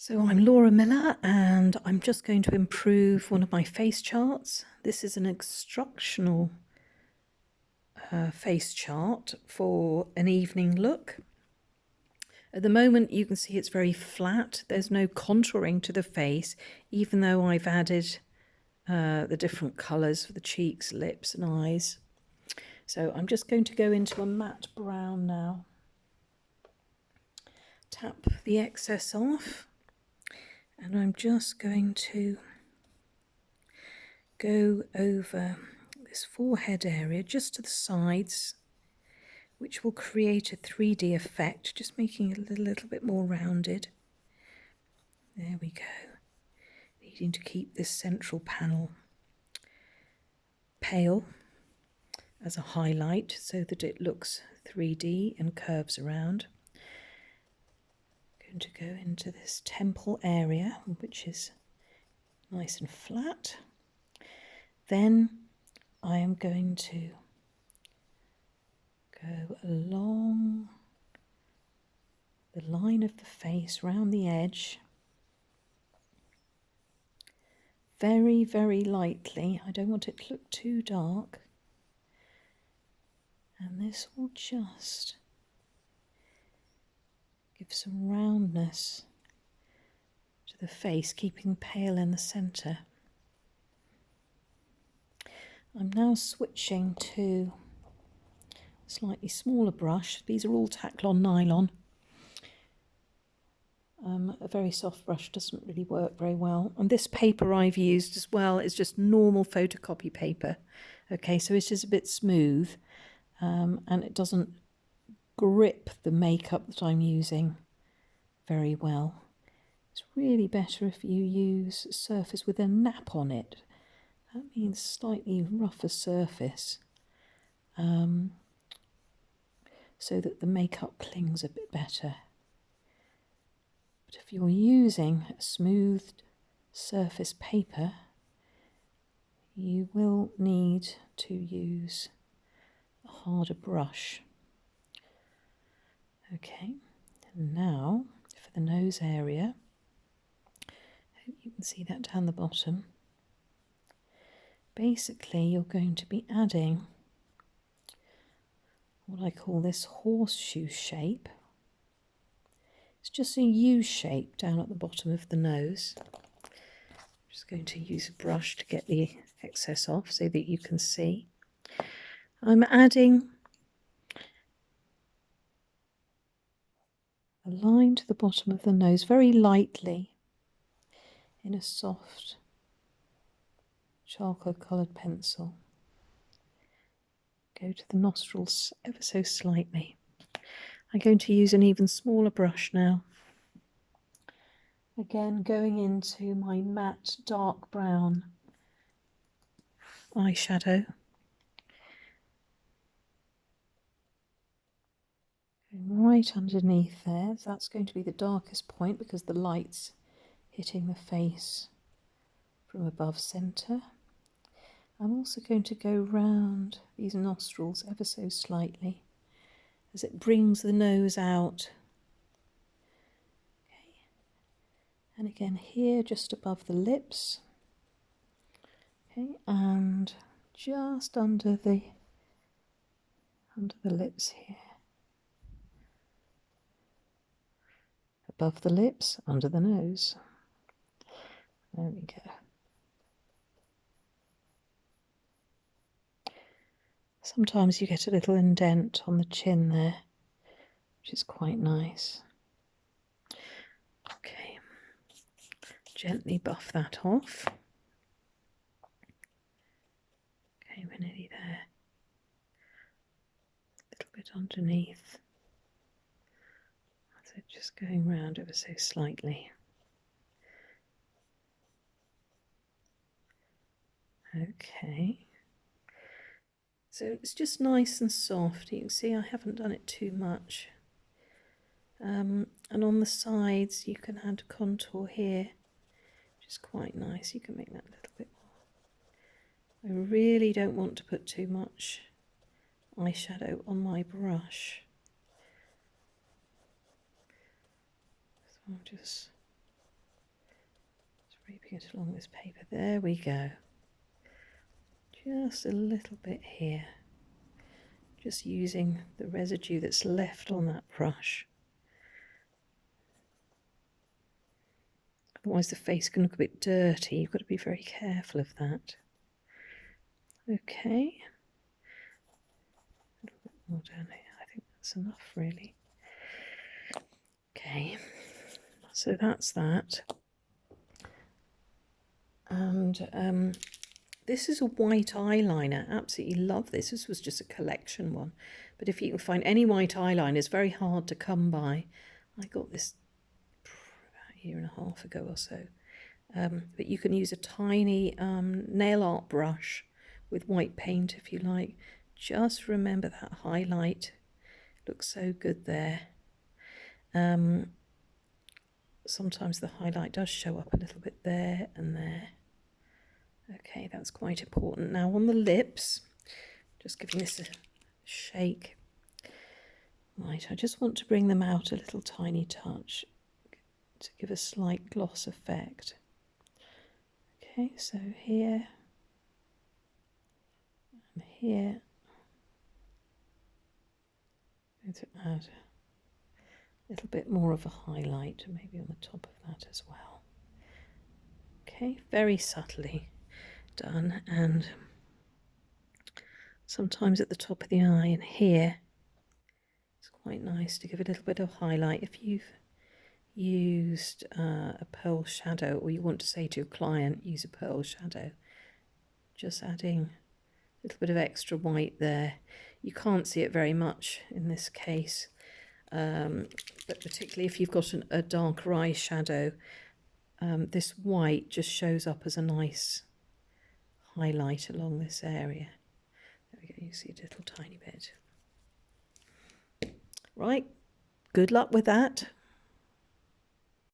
So I'm Laura Millar and I'm just going to improve one of my face charts. This is an instructional face chart for an evening look. At the moment you can see it's very flat. There's no contouring to the face, even though I've added the different colours for the cheeks, lips and eyes. So I'm just going to go into a matte brown now. Tap the excess off. And I'm just going to go over this forehead area just to the sides, which will create a 3D effect, just making it a little bit more rounded. There we go. Needing to keep this central panel pale as a highlight so that it looks 3D and curves around. Going to go into this temple area, which is nice and flat. Then I am going to go along the line of the face, round the edge, very, very lightly. I don't want it to look too dark. And this will just give some roundness to the face, keeping pale in the centre. I'm now switching to a slightly smaller brush. These are all Taklon nylon. A very soft brush doesn't really work very well. And this paper I've used as well is just normal photocopy paper. Okay, so it's just a bit smooth and it doesn't grip the makeup that I'm using very well. It's really better if you use a surface with a nap on it. That means slightly rougher surface so that the makeup clings a bit better. But if you're using a smoothed surface paper, you will need to use a harder brush. Okay, and now for the nose area, I hope you can see that down the bottom. Basically, you're going to be adding what I call this horseshoe shape. It's just a U shape down at the bottom of the nose. I'm just going to use a brush to get the excess off so that you can see. I'm adding a line to the bottom of the nose very lightly in a soft charcoal coloured pencil. Go to the nostrils ever so slightly. I'm going to use an even smaller brush now. Again, going into my matte dark brown eyeshadow. Going right underneath there. That's going to be the darkest point because the light's hitting the face from above centre. I'm also going to go round these nostrils ever so slightly as it brings the nose out. Okay. And again here just above the lips. Okay, and just under the lips here. Above the lips, under the nose. There we go. Sometimes you get a little indent on the chin there, which is quite nice. Okay, gently buff that off. Okay, we're nearly there. A little bit underneath. So just going round ever so slightly. Okay. So it's just nice and soft. You can see I haven't done it too much. And on the sides you can add contour here, which is quite nice. You can make that a little bit more. I really don't want to put too much eyeshadow on my brush. So I'm just Scraping it along this paper. There we go. Just a little bit here. Just using the residue that's left on that brush. Otherwise the face can look a bit dirty. You've got to be very careful of that. Okay. A little bit more down here. I think that's enough really. Okay. So that's that. And this is a white eyeliner. Absolutely love this. This was just a collection one. But if you can find any white eyeliner, it's very hard to come by. I got this about a year and a half ago or so. But you can use a tiny nail art brush with white paint if you like. Just remember that highlight. Looks so good there. Sometimes the highlight does show up a little bit there and there. Okay, that's quite important. Now on the lips, just giving this a shake. Right, I just want to bring them out a little tiny touch to give a slight gloss effect. Okay, so here and here. I'm going to add a little bit more of a highlight, maybe on the top of that as well. Okay, very subtly done, and sometimes at the top of the eye and here it's quite nice to give a little bit of highlight. If you've used a pearl shadow, or you want to say to your client use a pearl shadow, just adding a little bit of extra white there. You can't see it very much in this case, but particularly if you've got a darker eye shadow, this white just shows up as a nice highlight along this area. There we go, you see a little tiny bit. Right, good luck with that.